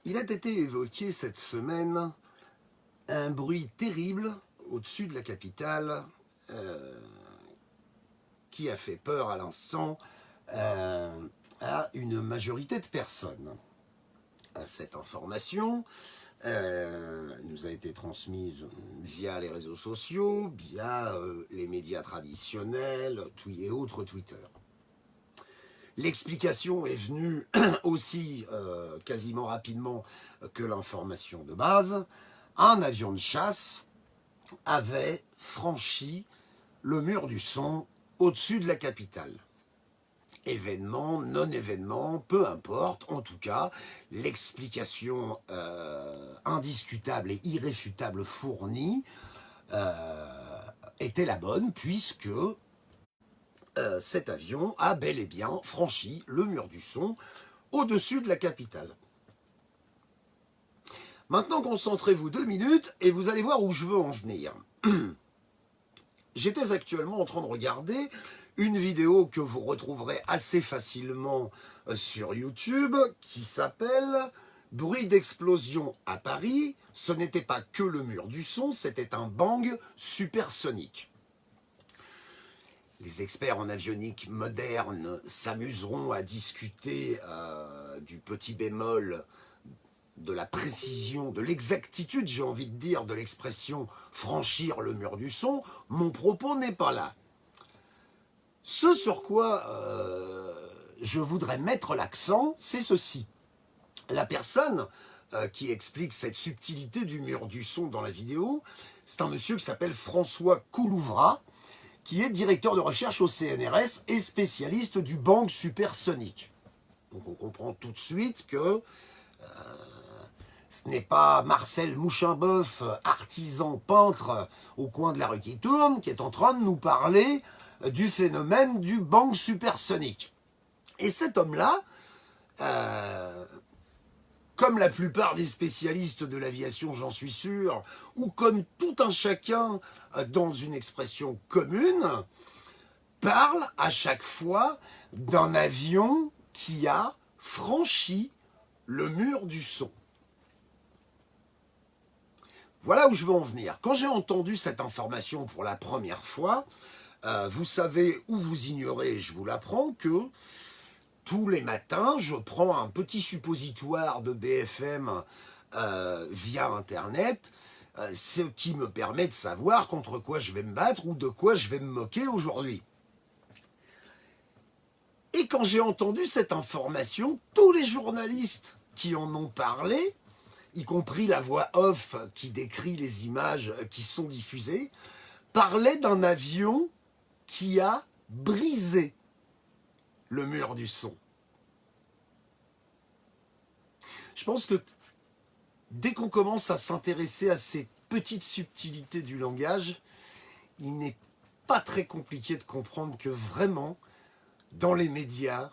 Il a été évoqué cette semaine un bruit terrible au-dessus de la capitale qui a fait peur à l'instant à une majorité de personnes. Cette information nous a été transmise via les réseaux sociaux, via les médias traditionnels, et autres Twitter. L'explication est venue aussi quasiment rapidement que l'information de base. Un avion de chasse avait franchi le mur du son au-dessus de la capitale. Événement, non-événement, peu importe. En tout cas, l'explication indiscutable et irréfutable fournie était la bonne, puisque cet avion a bel et bien franchi le mur du son au-dessus de la capitale. Maintenant, concentrez-vous 2 minutes et vous allez voir où je veux en venir. J'étais actuellement en train de regarder une vidéo que vous retrouverez assez facilement sur YouTube qui s'appelle « Bruit d'explosion à Paris, ce n'était pas que le mur du son, c'était un bang supersonique ». Les experts en avionique moderne s'amuseront à discuter du petit bémol, de la précision, de l'exactitude, j'ai envie de dire, de l'expression « franchir le mur du son ». Mon propos n'est pas là. Ce sur quoi je voudrais mettre l'accent, c'est ceci. La personne qui explique cette subtilité du mur du son dans la vidéo, c'est un monsieur qui s'appelle François Coulouvrat, qui est directeur de recherche au CNRS et spécialiste du bang supersonique. Donc on comprend tout de suite que ce n'est pas Marcel Mouchinboeuf, artisan peintre au coin de la rue qui tourne, qui est en train de nous parler du phénomène du bang supersonique. Et cet homme-là, comme la plupart des spécialistes de l'aviation, j'en suis sûr, ou comme tout un chacun dans une expression commune, parle à chaque fois d'un avion qui a franchi le mur du son. Voilà où je veux en venir. Quand j'ai entendu cette information pour la première fois, vous savez ou vous ignorez, je vous l'apprends, que tous les matins, je prends un petit suppositoire de BFM via Internet, ce qui me permet de savoir contre quoi je vais me battre ou de quoi je vais me moquer aujourd'hui. Et quand j'ai entendu cette information, tous les journalistes qui en ont parlé, y compris la voix off qui décrit les images qui sont diffusées, parlaient d'un avion qui a brisé le mur du son. Je pense que dès qu'on commence à s'intéresser à ces petites subtilités du langage, il n'est pas très compliqué de comprendre que vraiment, dans les médias,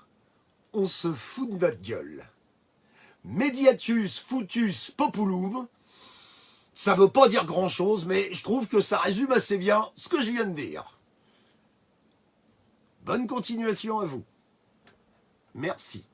on se fout de notre gueule. Mediatus futus populum, ça veut pas dire grand-chose, mais je trouve que ça résume assez bien ce que je viens de dire. Bonne continuation à vous. Merci.